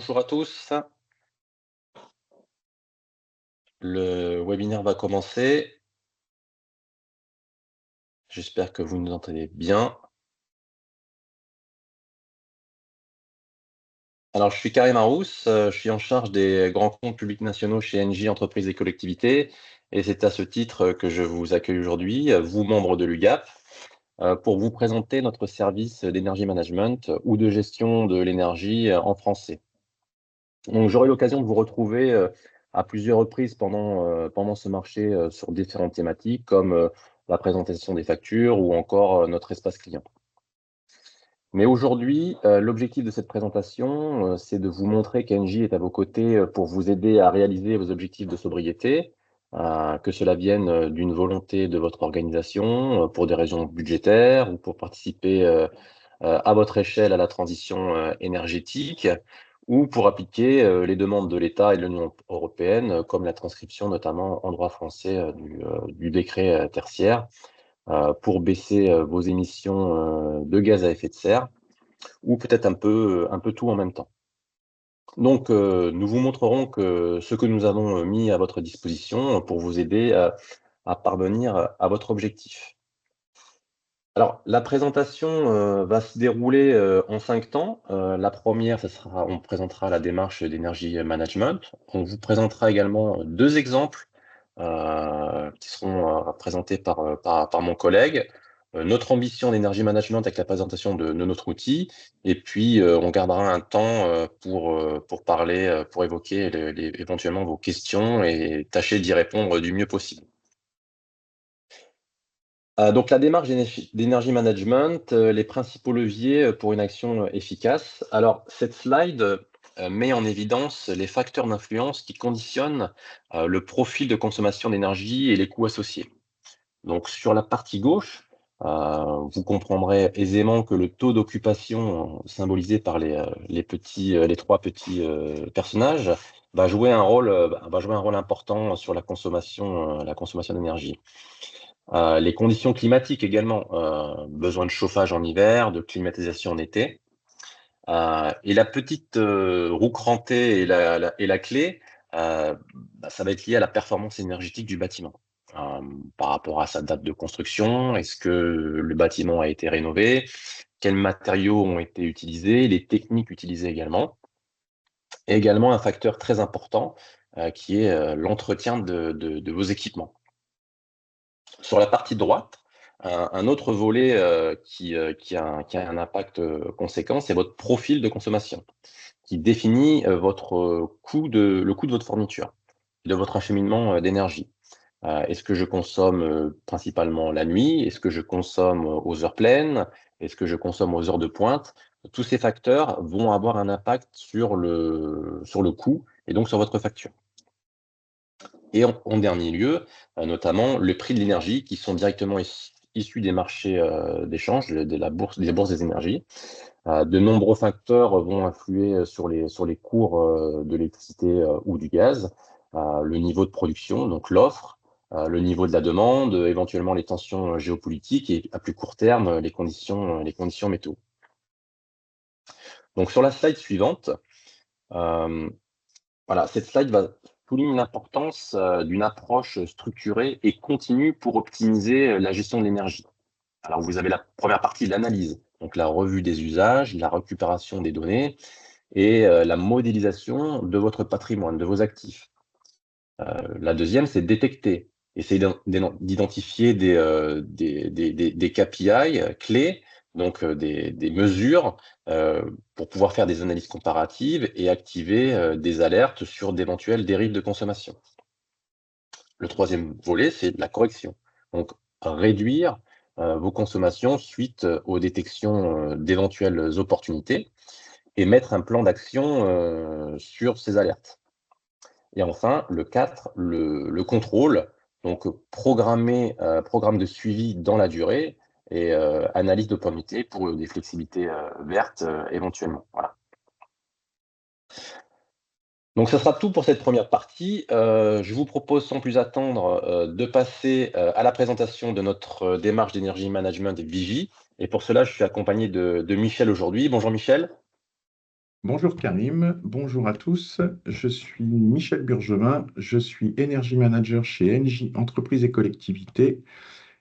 Bonjour à tous. Le webinaire va commencer. J'espère que vous nous entendez bien. Alors, je suis Karim Arous, je suis en charge des grands comptes publics nationaux chez Engie Entreprises et Collectivités. Et c'est à ce titre que je vous accueille aujourd'hui, vous membres de l'UGAP, pour vous présenter notre service d'énergie management ou de gestion de l'énergie en français. Donc, j'aurai l'occasion de vous retrouver à plusieurs reprises pendant ce marché sur différentes thématiques comme la présentation des factures ou encore notre espace client. Mais aujourd'hui, l'objectif de cette présentation, c'est de vous montrer qu'Engie est à vos côtés pour vous aider à réaliser vos objectifs de sobriété, que cela vienne d'une volonté de votre organisation pour des raisons budgétaires ou pour participer à votre échelle à la transition énergétique ou pour appliquer les demandes de l'État et de l'Union européenne, comme la transcription notamment en droit français du décret tertiaire, pour baisser vos émissions de gaz à effet de serre, ou peut-être un peu tout en même temps. Donc, nous vous montrerons que ce que nous avons mis à votre disposition pour vous aider à parvenir à votre objectif. Alors, la présentation, va se dérouler, en 5 temps. La première, ça sera on présentera la démarche d'énergie management. On vous présentera également 2 exemples, qui seront, présentés par mon collègue. Notre ambition d'énergie management avec la présentation de notre outil et puis, on gardera un temps, pour parler, pour évoquer les éventuellement vos questions et tâcher d'y répondre du mieux possible. Donc la démarche d'énergie management, les principaux leviers, pour une action, efficace. Alors cette slide, met en évidence les facteurs d'influence qui conditionnent, le profil de consommation d'énergie et les coûts associés. Donc sur la partie gauche, vous comprendrez aisément que le taux d'occupation, symbolisé par les 3 petits, personnages, va jouer un rôle important sur la consommation d'énergie. Les conditions climatiques également, besoin de chauffage en hiver, de climatisation en été. Et la petite, roue crantée et la clé, ça va être lié à la performance énergétique du bâtiment. Par rapport à sa date de construction, est-ce que le bâtiment a été rénové? Quels matériaux ont été utilisés? Les techniques utilisées également. Et également un facteur très important, qui est, l'entretien de vos équipements. Sur la partie droite, un autre volet, qui a un impact, conséquent, c'est votre profil de consommation, qui définit, le coût de votre fourniture, de votre acheminement, d'énergie. Est-ce que je consomme, principalement la nuit? Est-ce que je consomme aux heures pleines? Est-ce que je consomme aux heures de pointe? Tous ces facteurs vont avoir un impact sur le coût et donc sur votre facture. Et en dernier lieu, notamment le prix de l'énergie qui sont directement issus des marchés, d'échange, des bourses des énergies. De nombreux facteurs vont influer, sur les cours, de l'électricité, ou du gaz. Le niveau de production, donc l'offre, le niveau de la demande, éventuellement les tensions, géopolitiques et à plus court terme, les conditions météo. Donc sur la slide suivante, hem voilà, cette slide va souligne l'importance, d'une approche structurée et continue pour optimiser, la gestion de l'énergie. Alors vous avez la première partie, l'analyse, donc la revue des usages, la récupération des données et la modélisation de votre patrimoine, de vos actifs. La deuxième, c'est détecter, essayer d'identifier des KPI clés, donc des mesures, pour pouvoir faire des analyses comparatives et activer, des alertes sur d'éventuelles dérives de consommation. Le troisième volet, c'est la correction. Donc réduire, vos consommations suite, aux détections, d'éventuelles opportunités et mettre un plan d'action, sur ces alertes. Et enfin, le 4, le contrôle, donc programme de suivi dans la durée et analyse d'opportunité pour des flexibilités, vertes, éventuellement. Voilà. Donc ça sera tout pour cette première partie. Je vous propose sans plus attendre, de passer, à la présentation de notre, démarche d'énergie management Vigie et pour cela, je suis accompagné de Michel aujourd'hui. Bonjour Michel. Bonjour Karim, bonjour à tous. Je suis Michel Burgevin, je suis Energy Manager chez Engie Entreprises et Collectivités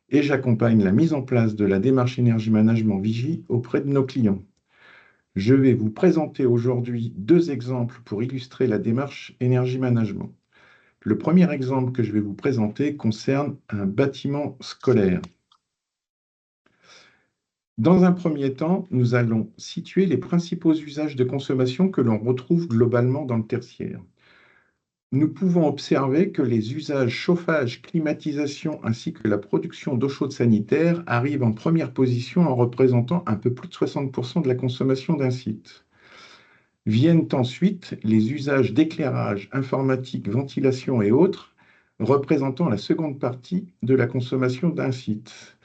et j'accompagne la mise en place de la démarche Energy Management Vigie auprès de nos clients. Je vais vous présenter aujourd'hui deux exemples pour illustrer la démarche Energy Management. Le premier exemple que je vais vous présenter concerne un bâtiment scolaire. Dans un premier temps, nous allons situer les principaux usages de consommation que l'on retrouve globalement dans le tertiaire. Nous pouvons observer que les usages chauffage, climatisation ainsi que la production d'eau chaude sanitaire arrivent en première position en représentant un peu plus de 60% de la consommation d'un site. Viennent ensuite les usages d'éclairage, informatique, ventilation et autres, représentant la seconde partie de la consommation d'un site.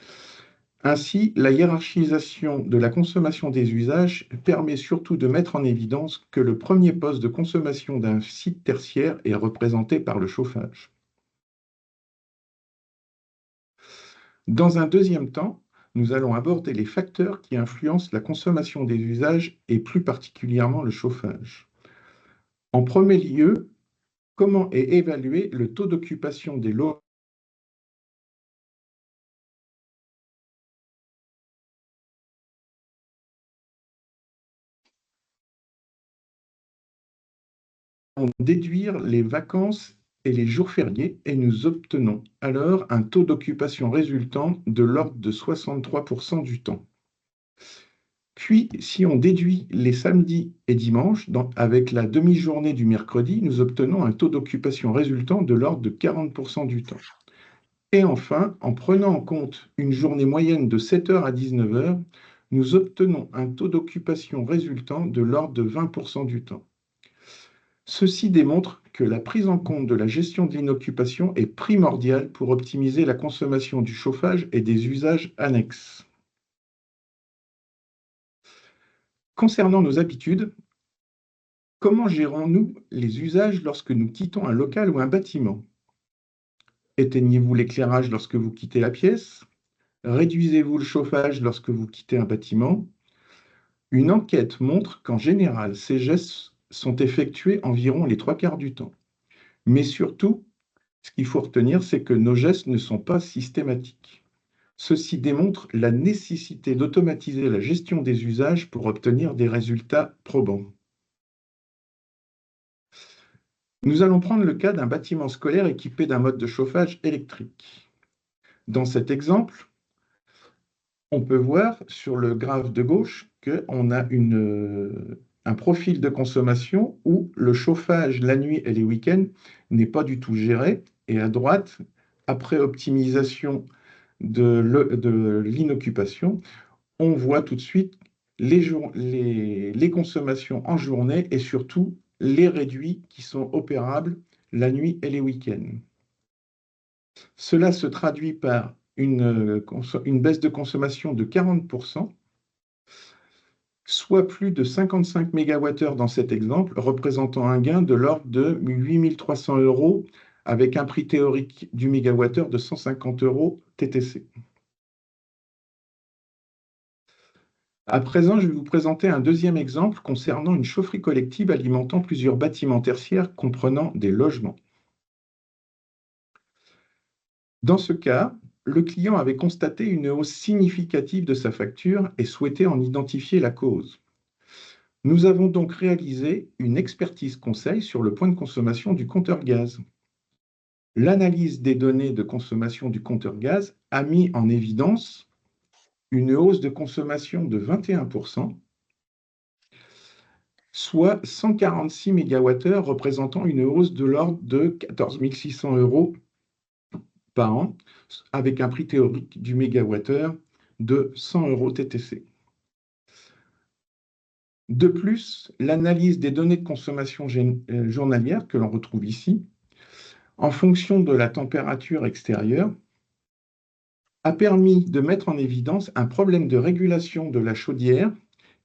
Ainsi, la hiérarchisation de la consommation des usages permet surtout de mettre en évidence que le premier poste de consommation d'un site tertiaire est représenté par le chauffage. Dans un deuxième temps, nous allons aborder les facteurs qui influencent la consommation des usages et plus particulièrement le chauffage. En premier lieu, comment est évalué le taux d'occupation des logements déduire les vacances et les jours fériés et nous obtenons alors un taux d'occupation résultant de l'ordre de 63% du temps. Puis, si on déduit les samedis et dimanches, avec la demi-journée du mercredi, nous obtenons un taux d'occupation résultant de l'ordre de 40% du temps. Et enfin, en prenant en compte une journée moyenne de 7h à 19h, nous obtenons un taux d'occupation résultant de l'ordre de 20% du temps. Ceci démontre que la prise en compte de la gestion de l'inoccupation est primordiale pour optimiser la consommation du chauffage et des usages annexes. Concernant nos habitudes, comment gérons-nous les usages lorsque nous quittons un local ou un bâtiment? Éteignez-vous l'éclairage lorsque vous quittez la pièce? Réduisez-vous le chauffage lorsque vous quittez un bâtiment? Une enquête montre qu'en général, ces gestes sont effectués environ les 3/4 du temps. Mais surtout, ce qu'il faut retenir, c'est que nos gestes ne sont pas systématiques. Ceci démontre la nécessité d'automatiser la gestion des usages pour obtenir des résultats probants. Nous allons prendre le cas d'un bâtiment scolaire équipé d'un mode de chauffage électrique. Dans cet exemple, on peut voir sur le graphe de gauche qu'on a un profil de consommation où le chauffage la nuit et les week-ends n'est pas du tout géré. Et à droite, après optimisation de l'inoccupation, on voit tout de suite les consommations en journée et surtout les réduits qui sont opérables la nuit et les week-ends. Cela se traduit par une baisse de consommation de 40%, soit plus de 55 MWh dans cet exemple, représentant un gain de l'ordre de 8 300 € avec un prix théorique du mégawattheure de 150 € TTC. À présent, je vais vous présenter un deuxième exemple concernant une chaufferie collective alimentant plusieurs bâtiments tertiaires comprenant des logements. Dans ce cas, le client avait constaté une hausse significative de sa facture et souhaitait en identifier la cause. Nous avons donc réalisé une expertise conseil sur le point de consommation du compteur gaz. L'analyse des données de consommation du compteur gaz a mis en évidence une hausse de consommation de 21%, soit 146 MWh, représentant une hausse de l'ordre de 14 600 € par an, avec un prix théorique du mégawattheure de 100 € TTC. De plus, l'analyse des données de consommation journalière que l'on retrouve ici, en fonction de la température extérieure, a permis de mettre en évidence un problème de régulation de la chaudière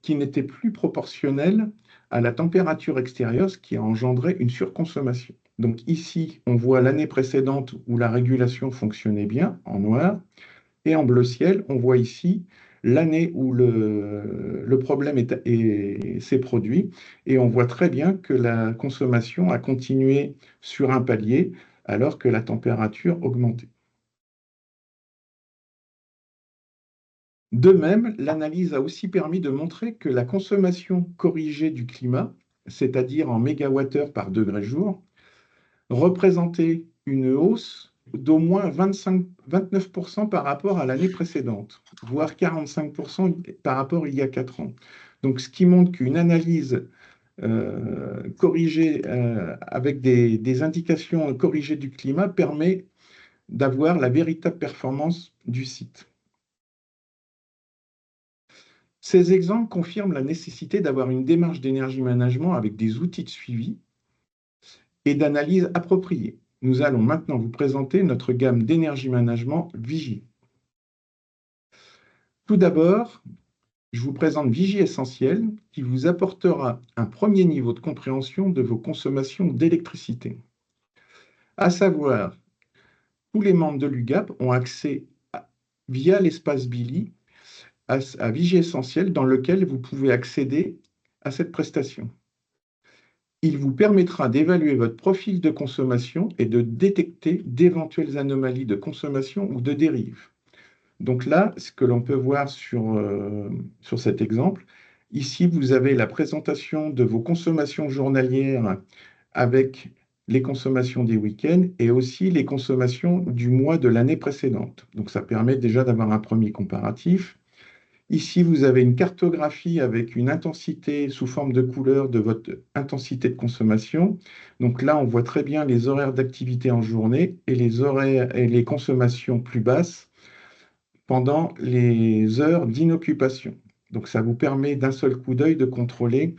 qui n'était plus proportionnel à la température extérieure, ce qui a engendré une surconsommation. Donc ici, on voit l'année précédente où la régulation fonctionnait bien, en noir, et en bleu ciel, on voit ici l'année où le problème s'est produit, et on voit très bien que la consommation a continué sur un palier alors que la température augmentait. De même, l'analyse a aussi permis de montrer que la consommation corrigée du climat, c'est-à-dire en mégawattheure par degré jour, représentait une hausse d'au moins 29% par rapport à l'année précédente, voire 45% par rapport à il y a 4 ans. Donc, ce qui montre qu'une analyse corrigée avec des indications corrigées du climat permet d'avoir la véritable performance du site. Ces exemples confirment la nécessité d'avoir une démarche d'énergie management avec des outils de suivi et d'analyse appropriés. Nous allons maintenant vous présenter notre gamme d'énergie management Vigie. Tout d'abord, je vous présente Vigie Essentiel qui vous apportera un premier niveau de compréhension de vos consommations d'électricité. À savoir, tous les membres de l'UGAP ont accès via l'espace Billy à Vigie Essentiel dans lequel vous pouvez accéder à cette prestation. Il vous permettra d'évaluer votre profil de consommation et de détecter d'éventuelles anomalies de consommation ou de dérive. Donc là, ce que l'on peut voir sur cet exemple, ici, vous avez la présentation de vos consommations journalières avec les consommations des week-ends et aussi les consommations du mois de l'année précédente. Donc ça permet déjà d'avoir un premier comparatif. Ici, vous avez une cartographie avec une intensité sous forme de couleur de votre intensité de consommation. Donc là, on voit très bien les horaires d'activité en journée et les horaires et les consommations plus basses pendant les heures d'inoccupation. Donc ça vous permet d'un seul coup d'œil de contrôler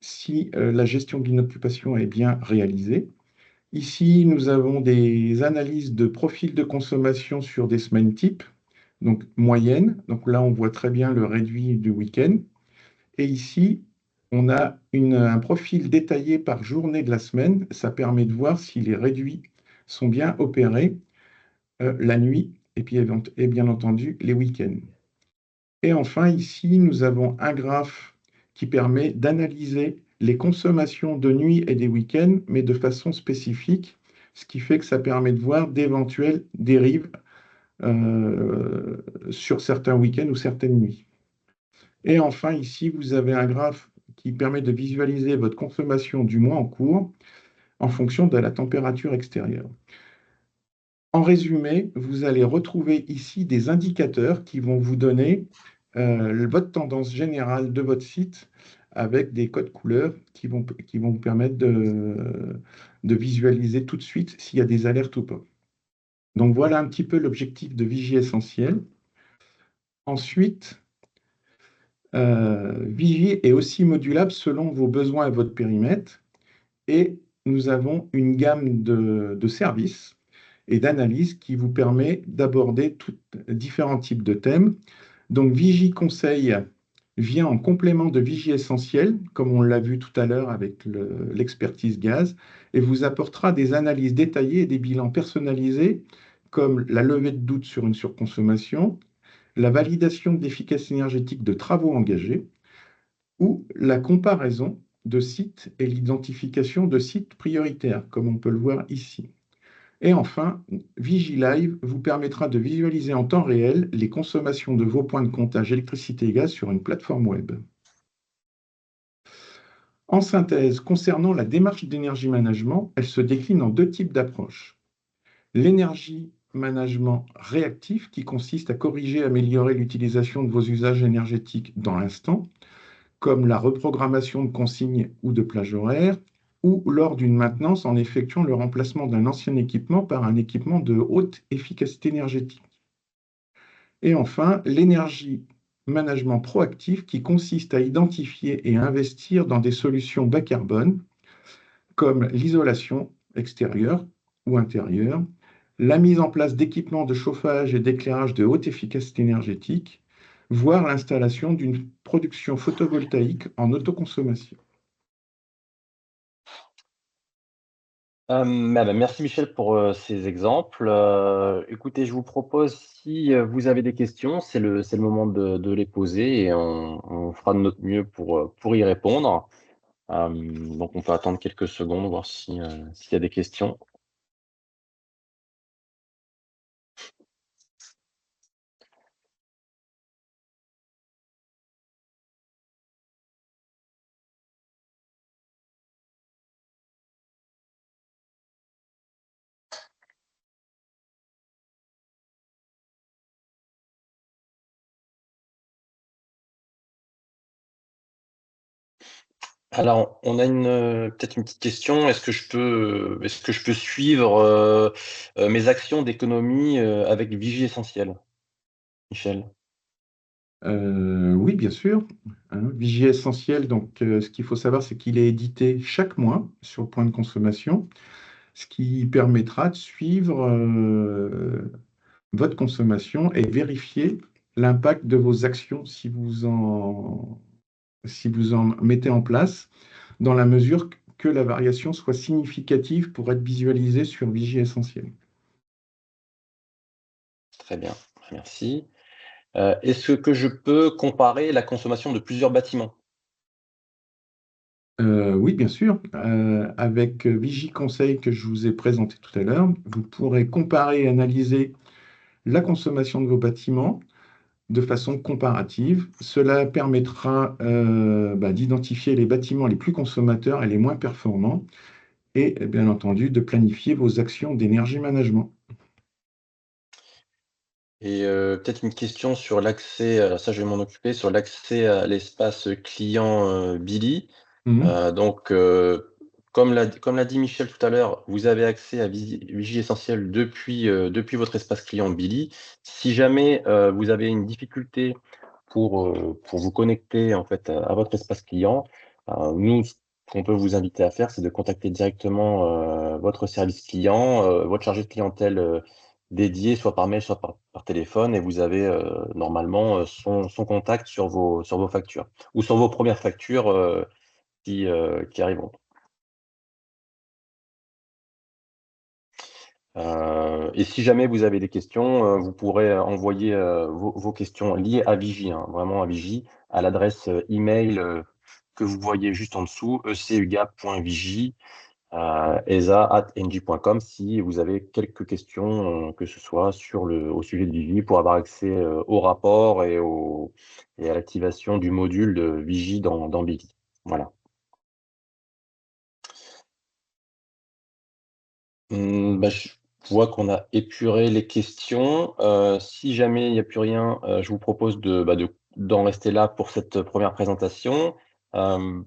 si la gestion de l'inoccupation est bien réalisée. Ici, nous avons des analyses de profil de consommation sur des semaines types, donc moyenne. Donc là, on voit très bien le réduit du week-end. Et ici, on a un profil détaillé par journée de la semaine. Ça permet de voir si les réduits sont bien opérés la nuit et puis et bien entendu les week-ends. Et enfin, ici, nous avons un graphe qui permet d'analyser les consommations de nuit et des week-ends, mais de façon spécifique, ce qui fait que ça permet de voir d'éventuelles dérives sur certains week-ends ou certaines nuits. Et enfin, ici, vous avez un graphe qui permet de visualiser votre consommation du mois en cours en fonction de la température extérieure. En résumé, vous allez retrouver ici des indicateurs qui vont vous donner votre tendance générale de votre site avec des codes couleurs qui vont vous permettre de visualiser tout de suite s'il y a des alertes ou pas. Donc voilà un petit peu l'objectif de Vigie Essentiel. Ensuite, Vigie est aussi modulable selon vos besoins et votre périmètre. Et nous avons une gamme de services et d'analyses qui vous permet d'aborder différents types de thèmes. Donc Vigie Conseil vient en complément de Vigie Essentiel, comme on l'a vu tout à l'heure avec l'expertise gaz, et vous apportera des analyses détaillées et des bilans personnalisés, comme la levée de doute sur une surconsommation, la validation d'efficacité énergétique de travaux engagés, ou la comparaison de sites et l'identification de sites prioritaires, comme on peut le voir ici. Et enfin, VigiLive vous permettra de visualiser en temps réel les consommations de vos points de comptage électricité et gaz sur une plateforme web. En synthèse, concernant la démarche d'énergie management, elle se décline en deux types d'approches. L'énergie management réactif, qui consiste à corriger et améliorer l'utilisation de vos usages énergétiques dans l'instant, comme la reprogrammation de consignes ou de plages horaires, ou lors d'une maintenance en effectuant le remplacement d'un ancien équipement par un équipement de haute efficacité énergétique. Et enfin, l'énergie management proactif qui consiste à identifier et à investir dans des solutions bas carbone, comme l'isolation extérieure ou intérieure, la mise en place d'équipements de chauffage et d'éclairage de haute efficacité énergétique, voire l'installation d'une production photovoltaïque en autoconsommation. Merci Michel pour ces exemples. Écoutez, je vous propose, si vous avez des questions, c'est le moment de les poser et on fera de notre mieux pour y répondre. Donc on peut attendre quelques secondes, voir s'il y a des questions. Alors, on a peut-être une petite question. Est-ce que je peux suivre mes actions d'économie avec Vigie Essentiel, Michel? Oui, bien sûr. Hein, Vigie Essentiel, donc ce qu'il faut savoir, c'est qu'il est édité chaque mois sur le point de consommation, ce qui permettra de suivre votre consommation et vérifier l'impact de vos actions si vous en mettez en place, dans la mesure que la variation soit significative pour être visualisée sur Vigie Essentiel. Très bien, merci. Est-ce que je peux comparer la consommation de plusieurs bâtiments? Oui, bien sûr. Avec Vigie Conseil que je vous ai présenté tout à l'heure, vous pourrez comparer et analyser la consommation de vos bâtiments de façon comparative. Cela permettra d'identifier les bâtiments les plus consommateurs et les moins performants et bien entendu de planifier vos actions d'énergie management. Et peut-être une question sur l'accès, ça je vais m'en occuper, sur l'accès à l'espace client, Billy. Mhm. Donc, comme l'a dit Michel tout à l'heure, vous avez accès à Vigie Essentiel depuis votre espace client Billy. Si jamais, vous avez une difficulté pour vous connecter en fait à votre espace client, nous, ce qu'on peut vous inviter à faire, c'est de contacter directement, votre service client, votre chargé de clientèle, dédié, soit par mail, soit par téléphone, et vous avez, normalement, son contact sur vos factures ou sur vos premières factures, qui arriveront. Et si jamais vous avez des questions, vous pourrez envoyer vos questions liées à Vigie, hein, vraiment à Vigie, à l'adresse email que vous voyez juste en dessous, ecugap.vigie@engie.com, si vous avez quelques questions, que ce soit au sujet de Vigie, pour avoir accès au rapport et à l'activation du module de Vigie dans Vigie. Voilà. Je vois qu'on a épuré les questions. Si jamais il n'y a plus rien, je vous propose d'en rester là pour cette première présentation. Hem,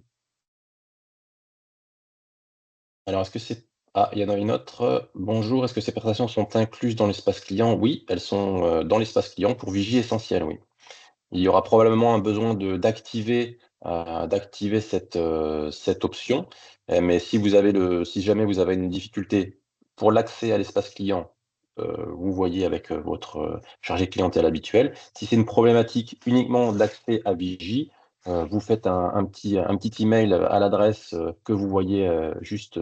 alors est-ce que c'est il y en a une autre. Bonjour, est-ce que ces prestations sont incluses dans l'espace client? Oui, elles sont, dans l'espace client pour Vigie Essentiel, oui. Il y aura probablement un besoin d'activer cette option, mais si jamais vous avez une difficulté pour l'accès à l'espace client, vous voyez avec, votre, chargé de clientèle habituel. Si c'est une problématique uniquement d'accès à Vigie, vous faites un petit email à l'adresse, que vous voyez, juste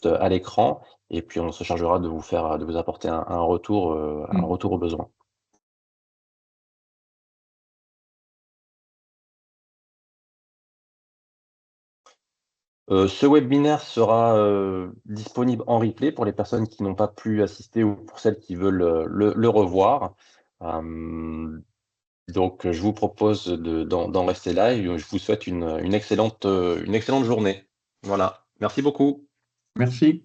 à l'écran, et puis on se chargera de vous apporter un retour, un Mm. retour au besoin. Ce webinaire sera, disponible en replay pour les personnes qui n'ont pas pu assister ou pour celles qui veulent, le revoir. Hem, donc, je vous propose d'en rester là, et je vous souhaite une excellente journée. Voilà. Merci beaucoup. Merci.